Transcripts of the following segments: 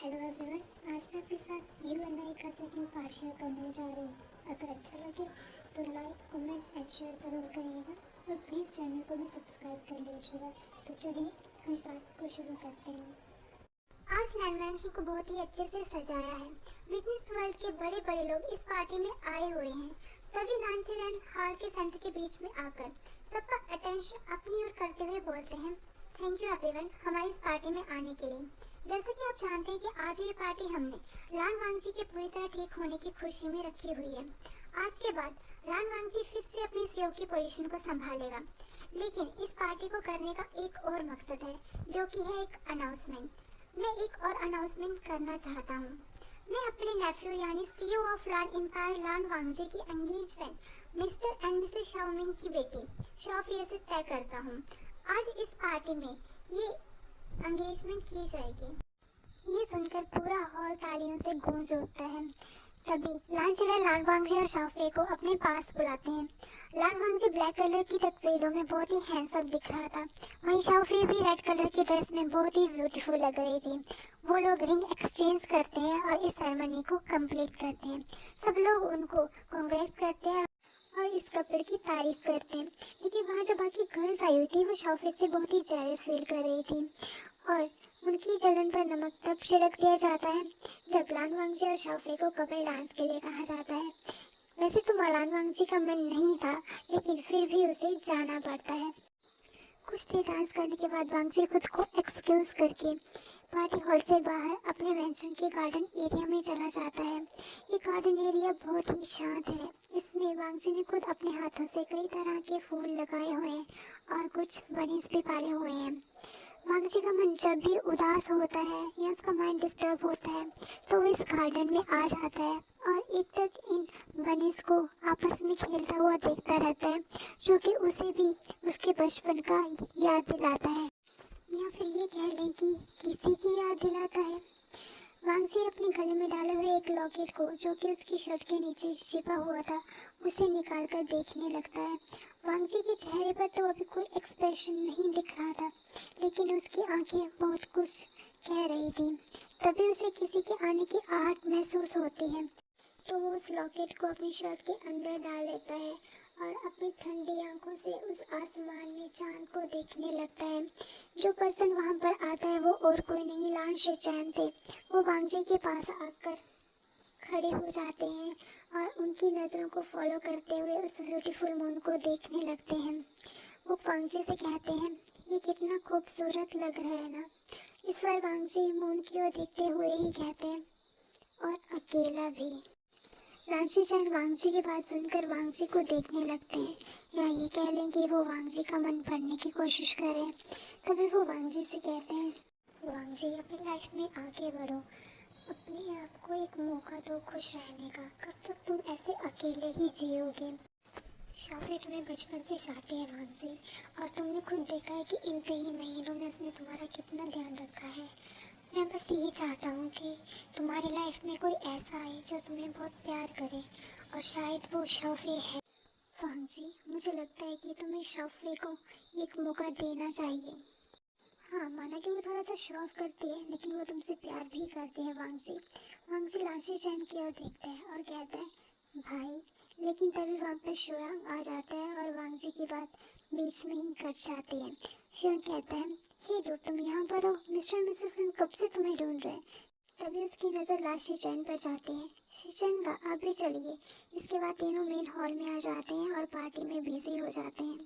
Hello everyone, आज मैं आपके साथ यू एंड आई का सेकंड पार्ट शेयर करने जा रही हूँ। अगर अच्छा लगे तो लाइक कमेंट एंड शेयर ज़रूर करिएगा और प्लीज़ चैनल को भी सब्सक्राइब कर लीजिएगा। तो चलिए हम पार्ट को शुरू करते हैं। आज लैंड मैंशन को बहुत ही अच्छे से सजाया है। बिजनेस वर्ल्ड के बड़े बड़े लोग इस पार्टी में आए हुए हैं। तभी लांचेरैन हॉल के सेंटर के बीच में आकर सबका अटेंशन अपनी ओर करते हुए बोलते हैं, थैंक यू एवरीवन हमारी इस पार्टी में आने के लिए। जैसा कि आप जानते हैं कि आज ये पार्टी हमने लान वांगजी के पूरी तरह ठीक होने की खुशी में रखी हुई है। आज के बाद लान वांगजी फिर से अपनी सीईओ की पोजीशन को संभालेगा। लेकिन इस पार्टी को करने का एक और मकसद है, जो कि है एक अनाउंसमेंट। मैं एक और अनाउंसमेंट करना चाहता हूँ। मैं अपने नेफ्यू यानी सीईओ ऑफ लान एम्पायर लान वांगजी की एंगेजमेंट मिस्टर एंड मिसेस शाओमिंग की बेटी शाओफिया से तय करता हूँ। आज इस पार्टी में ये एंगेजमेंट की जाएगी। ये सुनकर पूरा हॉल तालियों से गूंज उठता है। तभी लांचेरैन लान वांगजी और शाओफिया को अपने पास बुलाते हैं। लान वांगजी ब्लैक कलर की टक्सेडो में बहुत ही हैंडसम दिख रहा था, वहीं शाओफिया भी रेड कलर की ड्रेस में बहुत ही ब्यूटीफुल लग रही थी। वो लोग रिंग एक्सचेंज करते हैं और इस सेरेमनी को कंप्लीट करते हैं। सब लोग उनको कांग्रेस करते हैं और इस कपल की तारीफ करते हैं। लेकिन वहाँ जो बाकी गर्ल्स आई हुई थी वो शाओफिया से बहुत ही जेलस फील कर रही थी और उनकी जलन पर नमक तब छिड़क दिया जाता है जब लान वांगजी और शाओफिया को कपल डांस के लिए कहा जाता है। वैसे तो लान वांगजी का मन नहीं था, लेकिन फिर भी उसे जाना पड़ता है। कुछ देर डांस करने के बाद वांगजी खुद को एक्सक्यूज करके पार्टी हॉल से बाहर अपने मेंशन के गार्डन एरिया में चला जाता है। ये गार्डन एरिया बहुत ही शांत है। इसमें वांगजी ने खुद अपने हाथों से कई तरह के फूल लगाए हुए हैं और कुछ बनीज भी पाले हुए हैं। वांगजी का मन जब भी उदास होता है या उसका माइंड डिस्टर्ब होता है तो वो इस गार्डन में आ जाता है और एक तक इन बनीज को आपस में खेलता हुआ देखता रहता है, जो कि उसे भी उसके बचपन का याद दिलाता है, या फिर ये कह लें कि किसी की याद दिलाता है। वांगजी अपने गले में डाले हुए एक लॉकेट को, जो कि उसकी शर्ट के नीचे छिपा हुआ था, उसे निकालकर देखने लगता है। वांगजी के चेहरे पर तो अभी कोई एक्सप्रेशन नहीं दिख रहा था, लेकिन उसकी आंखें बहुत कुछ कह रही थी। तभी उसे किसी के आने की आहट महसूस होती है, तो वो उस लॉकेट को अपनी शर्ट के अंदर डाल लेता है और अपनी ठंडी आंखों से उस आसमान में चांद को देखने लगता है। जो पर्सन वहाँ पर आता है वो और कोई नहीं लान शिचैन थे। वो वांगजी के पास आकर खड़े हो जाते हैं और उनकी नज़रों को फॉलो करते हुए उस ब्यूटीफुल मून को देखने लगते हैं। वो वांगजी से कहते हैं, ये कितना खूबसूरत लग रहा है ना। इस बार वांगजी मून की ओर देखते हुए ही कहते हैं, और अकेला भी। लान शिचैन वांगजी की बात सुनकर वांगजी को देखने लगते हैं, या ये कह लें कि वो वांगजी का मन पढ़ने की कोशिश करें। तभी वो वांगजी से कहते हैं, वांगजी अपनी लाइफ में आगे बढ़ो, अपने आप को एक मौका दो खुश रहने का। कब तक तुम ऐसे अकेले ही जियोगे। शाओफिया तुम्हें बचपन से चाहती है वांगजी, और तुमने खुद देखा है कि इन कई महीनों में उसने तुम्हारा कितना ध्यान रखा है। मैं बस यही चाहता हूँ कि तुम्हारी लाइफ में कोई ऐसा आए जो तुम्हें बहुत प्यार करे, और शायद वो शाओफिया है। वांगजी, मुझे लगता है कि तुम्हें शाओफिया को एक मौका देना चाहिए। हाँ, माना कि वो थोड़ा सा शो ऑफ करती है, लेकिन वो तुमसे प्यार भी करती है वांगजी। वांगजी लान शिचैन की ओर देखता है और कहता है, भाई। लेकिन तभी वहाँ पर शुयांग आ जाता है और वांगजी की बात बीच में ही कट जाती है। शुयांग कहता है, हे डूड, तुम यहाँ पर हो? मिस्टर मिसेस सिंह कब से तुम्हें ढूंढ रहे हैं। तभी उसकी नज़र लान शिचैन पर जाती है। शिचैन का आप भी चलिए। इसके बाद तीनों मेन हॉल में आ जाते हैं और पार्टी में बिजी हो जाते हैं।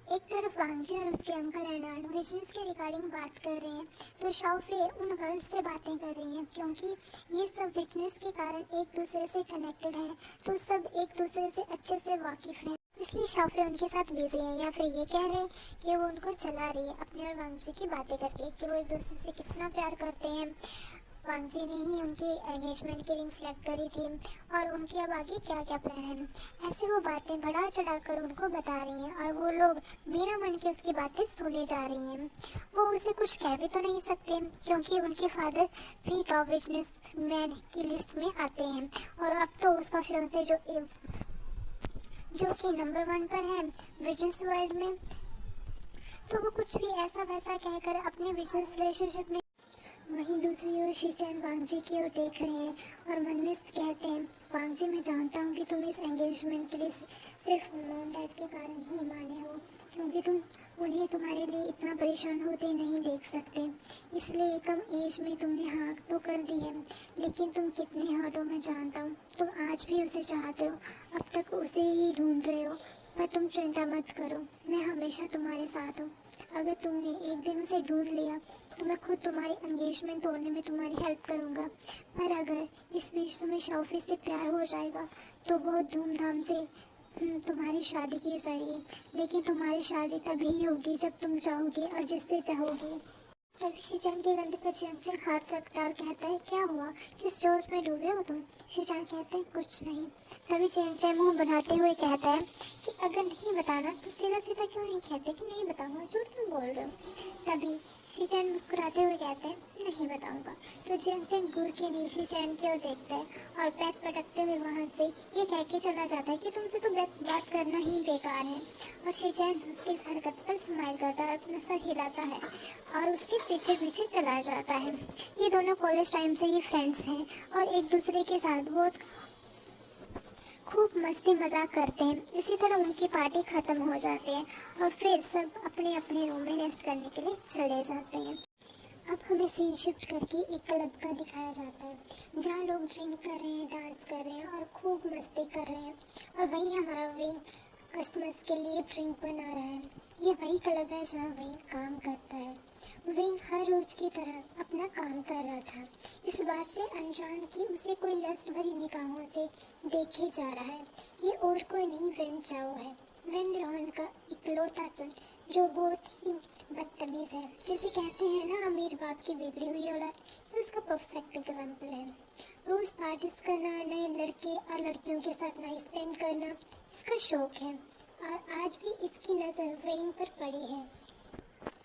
एक तरफ वांगजी और उसके अंकल एंड आंट बिजनेस के रिगार्डिंग बात कर रहे हैं, तो शाओफिया उन गर्ल्स से बातें कर रही हैं, क्योंकि ये सब बिजनेस के कारण एक दूसरे से कनेक्टेड हैं, तो सब एक दूसरे से अच्छे से वाकिफ़ हैं। इसलिए शाओफिया उनके साथ बिजी है, या फिर ये कह रहे हैं कि वो उनको चला रही है अपने और वांगजी की बातें करके, कि वो एक दूसरे से कितना प्यार करते हैं। वांगजी ने ही उनकी एंगेजमेंट की रिंग सेलेक्ट करी थी और उनके अब आगे क्या क्या प्लान है। ऐसे वो बातें बढ़ा चढ़ा कर उनको बता रही हैं और वो लोग बिना मन के उसकी बातें सुने जा रही हैं। वो उसे कुछ कह भी तो नहीं सकते, क्योंकि उनके फादर भी टॉप बिजनेस मैन की लिस्ट में आते हैं, और अब तो उसका फियांसे जो कि नंबर 1 पर है बिजनेस वर्ल्ड में, तो वो कुछ भी ऐसा वैसा कहकर अपने बिजनेस रिलेशनशिप में वहीं दूसरी ओर शीचैन वांगजी की ओर देख रहे हैं और मन में कहते हैं, वांगजी मैं जानता हूँ कि तुम इस एंगेजमेंट के लिए सिर्फ मॉम डैड के कारण ही माने हो, क्योंकि तुम उन्हें तुम्हारे लिए इतना परेशान होते नहीं देख सकते, इसलिए कम एज में तुमने हाँ तो कर दी है। लेकिन तुम कितने हर्ट हो मैं जानता हूँ, तुम आज भी उसे चाहते हो, अब तक उसे ही ढूंढ रहे हो, पर तुम चिंता मत करो, मैं हमेशा तुम्हारे साथ हूँ। अगर तुमने एक दिन उसे ढूंढ लिया तो मैं खुद तुम्हारी एंगेजमेंट तोड़ने में तुम्हारी हेल्प करूँगा। पर अगर इस बीच तुम्हें शौफी से प्यार हो जाएगा तो बहुत धूमधाम से तुम्हारी शादी की जाएगी, लेकिन तुम्हारी शादी तभी होगी जब तुम चाहोगे और जिससे चाहोगे। तभी शीचान के कंधे पर चंचल हाथ रखता और कहता है, क्या हुआ, किस जोश में डूबे हो तुम? शीचान कहते हैं, कुछ नहीं। तभी चंचल मुंह बनाते हुए कहता है कि अगर नहीं बताना तो सीधा सीधा क्यों नहीं कहते कि नहीं बताऊंगा, झूठ क्यों बोल रहे हो? तभी शीचान मुस्कुराते हुए कहते हैं, नहीं बताऊंगा। तो चंचल घूर के लिए शीचान की ओर देखता है और पैर पटकते हुए वहां से ये कह के चला जाता है कि तुमसे तो बात करना ही बेकार है। और शीचान उसकी इस हरकत पर स्माइल करता है, अपना सर हिलाता है और उसके पीछे पीछे चला जाता है। ये दोनों कॉलेज टाइम से ही फ्रेंड्स हैं और एक दूसरे के साथ बहुत खूब मस्ती मजाक करते हैं। इसी तरह उनकी पार्टी खत्म हो जाती है और फिर सब अपने अपने रूम में रेस्ट करने के लिए चले जाते हैं। अब हमें सीन शिफ्ट करके एक क्लब का दिखाया जाता है, जहाँ लोग ड्रिंक कर रहे हैं, डांस कर रहे हैं और खूब मस्ती कर रहे हैं। और वहीं हमारा विंग कस्टमर्स के लिए ड्रिंक बना रहा है। ये वही क्लब है जहाँ विंग काम करता है। विंग हर रोज की तरह अपना काम कर रहा था, इस बात से अनजान कि उसे कोई लस्ट भरी निगाहों से देखे जा रहा है। ये और कोई नहीं, वेन चाओ है, वेन रॉन का इकलौता सन, जो बहुत ही बदतमीज है, जिसे कहते हैं ना अमीर बाप की बिगड़ी हुई औलाद। ये उसका परफेक्ट एग्जाम्पल है। रोज पार्टीज करना, नए लड़के और लड़कियों के साथ नाइट स्पेंड करना इसका शौक है और आज भी इसकी नज़र वेन पर पड़ी है।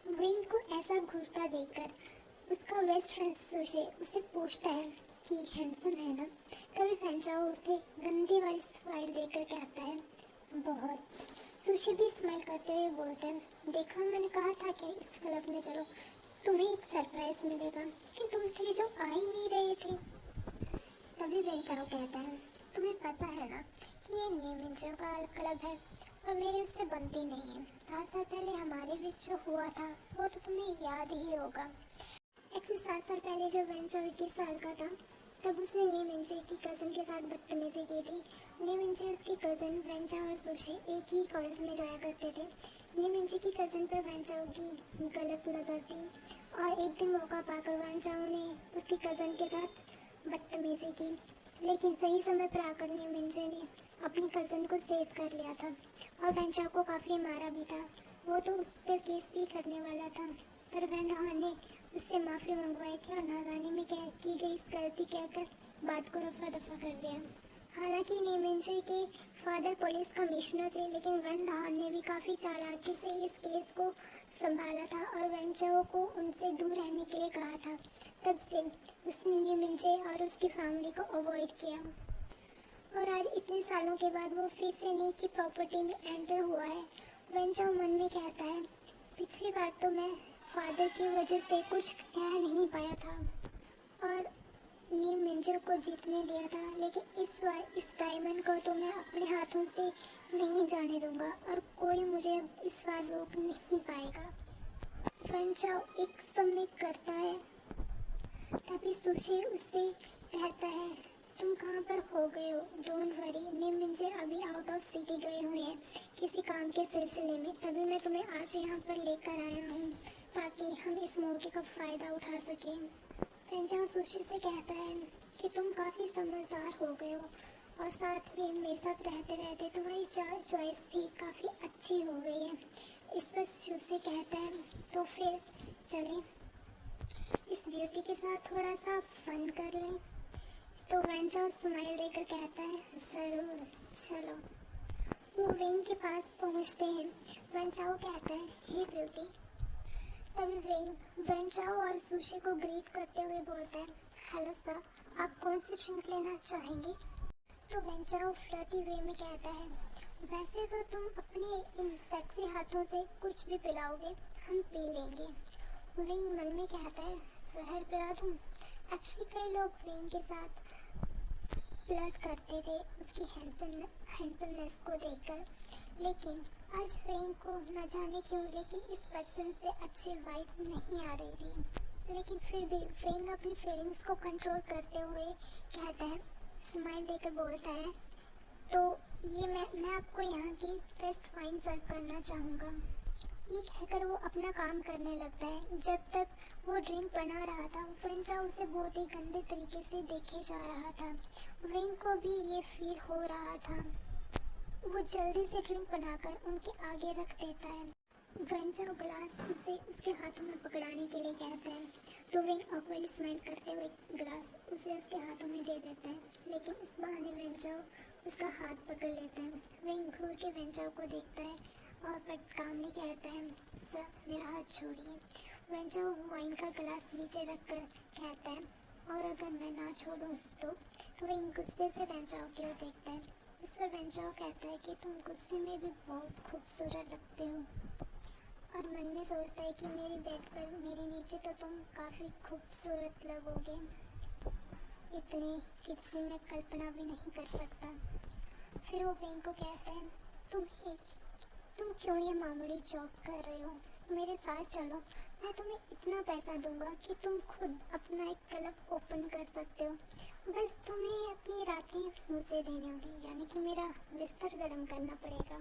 वेन को ऐसा घूरता देखकर उसका बेस्ट फ्रेंड सुशे उसे पूछता है कि हैंडसम है ना? तभी फैंचाओ उसे गंदी वाली स्माइल देकर कहता है, बहुत। सुशी भी स्माइल करते हुए बोलते हैं, देखा मैंने कहा था कि इस क्लब में चलो, तुम्हें एक सरप्राइज मिलेगा, लेकिन तुम थे जो आ ही नहीं रहे थे। तभी बेंचाओ कहता है, तुम्हें पता है ना कि ये नीमिंजो का क्लब है और मेरी उससे बनती नहीं है। 7 साल पहले हमारे बीच जो हुआ था वो तो तुम्हें याद ही होगा। एक्चुअली 7 साल पहले जब वेंचो 21 साल का था तब उसने नीमिंजे की कज़न के साथ बदतमीजी की थी। नीमिंजे उसकी कज़न वेंचा और सुशी एक ही कॉलेज में जाया करते थे। नीमिंजे की कज़न पर वेंचाओ की गलत नज़र थी और एक दिन मौका पाकर वेंचाओ ने उसकी कज़न के साथ बदतमीजी की, लेकिन सही समय पर आकर नीमिंजे ने अपनी कज़न को सेव कर लिया था और वेंचाओ को काफ़ी मारा भी था। वो तो उस पर केस भी करने वाला था, पर वैन रॉन ने उससे माफ़ी मंगवाई थी और नादानी में की गई इस गलती कहकर बात को रफा दफा कर दिया। हालांकि नीमिंजे के फादर पुलिस कमिश्नर थे, लेकिन वैन रॉन ने भी काफ़ी चालाकी से इस केस को संभाला था और वेंचो को उनसे दूर रहने के लिए कहा था। तब से उसने नीमिंजे और उसकी फैमिली को अवॉइड किया और आज इतने सालों के बाद वो फिर से नी की प्रॉपर्टी में एंटर हुआ है। वेंचो मन में कहता है, पिछली बार तो मैं फादर की वजह से कुछ कह नहीं पाया था और नील मिंजर को जीतने दिया था, लेकिन इस बार इस डायमंड को तो मैं अपने हाथों से नहीं जाने दूंगा और कोई मुझे अब इस बार रोक नहीं पाएगा। वेंचाओ एक सबमिट करता है। तभी सुशी उससे कहता है, तुम कहाँ पर हो गए हो? डोंट वरी, नील मिंजर अभी आउट ऑफ सिटी गए हुए हैं किसी काम के सिलसिले में, तभी मैं तुम्हें आज यहाँ पर लेकर आया हूँ ताकि हम इस मौके का फ़ायदा उठा सकें। वेंचाओ सुशी से कहता है कि तुम काफ़ी समझदार हो गए हो और साथ में मेरे साथ रहते रहते तुम्हारी चॉइस भी काफ़ी अच्छी हो गई है। इस पर सुशी कहता है, तो फिर चलें इस ब्यूटी के साथ थोड़ा सा फन कर लें। तो वेंचाओ स्माइल देकर कहता है, ज़रूर चलो। वो वेन के पास पहुंचते हैं। वेंचाओ कहता है, हे ब्यूटी। तभी वेंचाओ और सुशी को ग्रीट करते हुए बोलता है, हेलो सर, आप कौन सी ड्रिंक लेना चाहेंगे? तो वेंचाओ फ्लर्टी वे में कहता है, वैसे तो तुम अपने इन सेक्सी हाथों से कुछ भी पिलाओगे हम पी लेंगे। विंग मन में कहता है जहर पिला दूं। एक्चुअली कई लोग विंग के साथ फ्लर्ट करते थे उसकी हैंडसमनेस को देखकर, लेकिन आज विंग को न जाने क्यों लेकिन इस पर्सन से अच्छी वाइब नहीं आ रही थी। लेकिन फिर भी विंग अपनी फीलिंग्स को कंट्रोल करते हुए कहता है, स्माइल देकर बोलता है, तो ये मैं आपको यहाँ की बेस्ट वाइन सर्व करना चाहूँगा। ये कहकर वो अपना काम करने लगता है। जब तक वो ड्रिंक बना रहा था वेंचा उसे बहुत ही गंदे तरीके से देखे जा रहा था। विंग को भी ये फील हो रहा था। वो जल्दी से ड्रिंक बनाकर उनके आगे रख देता है। वेंचा ग्लास उसे उसके हाथों में पकड़ाने के लिए कहता है, तो विंग ऑकवर्डली स्माइल करते हुए ग्लास उसे उसके हाथों में दे देता है, लेकिन इस बहाने वेंचा उसका हाथ पकड़ लेता है। विंग घूर के वेंचा को देखता है और बट कामली कहता है, सर मेरा हाथ छोड़िए। वेंचा वाइन का गिलास नीचे रखकर कहता है, और अगर मैं ना छोड़ूं तो विंग गुस्से से वेंचा की ओर देखता है। इस पर वेंचा कहता है कि तुम गुस्से में भी बहुत खूबसूरत लगते हो, और मन में सोचता है कि मेरी बेड पर मेरे नीचे तो तुम काफ़ी खूबसूरत लगोगे, इतनी कितनी मैं कल्पना भी नहीं कर सकता। फिर वो विंग को कहता है, तुम क्यों ये मामूली जॉब कर रहे हो, मेरे साथ चलो, मैं तुम्हें इतना पैसा दूंगा कि तुम खुद अपना एक क्लब ओपन कर सकते हो, बस तुम्हें अपनी रातें मुझे देनी होगी, यानी कि मेरा बिस्तर गर्म करना पड़ेगा।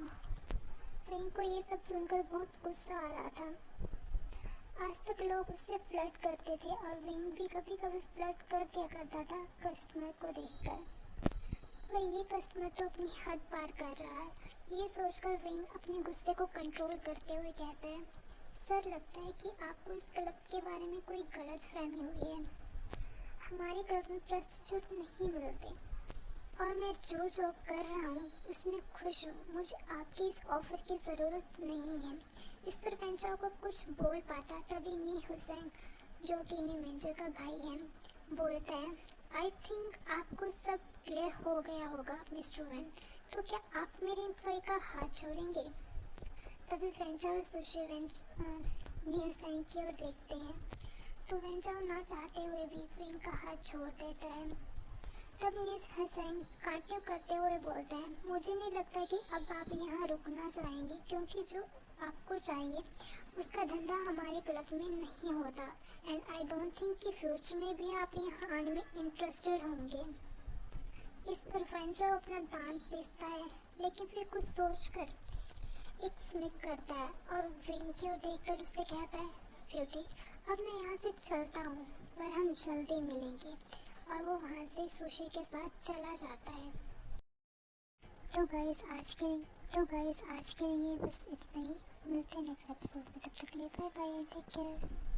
विंग को ये सब सुनकर बहुत गुस्सा आ रहा था। आज तक लोग उससे फ्लर्ट करते थे और विंग भी कभी कभी फ्लर्ट कर दिया करता था कस्टमर को देखकर, पर ये कस्टमर तो अपनी हद पार कर रहा है। ये सोचकर विंग अपने गुस्से को कंट्रोल करते हुए कहता है, सर लगता है कि आपको इस क्लब के बारे में कोई गलत फहमी हुई है। हमारे क्लब में प्रोस्टिट्यूट नहीं मिलते और मैं जो जॉब कर रहा हूँ उसमें खुश हूँ, मुझे आपकी इस ऑफर की ज़रूरत नहीं है। इस पर वेंचा को कुछ बोल पाता तभी नी हुसैन, जो कि नी वेंचा का भाई है, बोलता है, आई थिंक आपको सब क्लियर हो गया होगा मिस्टर वन, तो क्या आप मेरे एम्प्लॉय का हाथ छोड़ेंगे? तभी वेंचा और सुशी नी हुसैन की ओर देखते हैं, तो वेंचा ना चाहते हुए भी विंग का हाथ छोड़ देता है। तब मिस हसन कंटिन्यू करते हुए बोलता है, मुझे नहीं लगता कि अब आप यहाँ रुकना चाहेंगे, क्योंकि जो आपको चाहिए उसका धंधा हमारे क्लब में नहीं होता, एंड आई डोंट थिंक कि फ्यूचर में भी आप यहाँ आने में इंटरेस्टेड होंगे। इस पर वेंचा अपना दांत पीसता है, लेकिन फिर कुछ सोचकर एक स्मिक करता है और विंग की ओर देखकर उससे कहता है, ब्यूटी अब मैं यहाँ से चलता हूँ, पर हम जल्दी मिलेंगे, और वो वहाँ से सुशी के साथ चला जाता है। तो गाइस आज के लिए बस इतना ही। मिलते हैं नेक्स्ट एपिसोड में, तब तक के लिए बाय बाय, टेक केयर।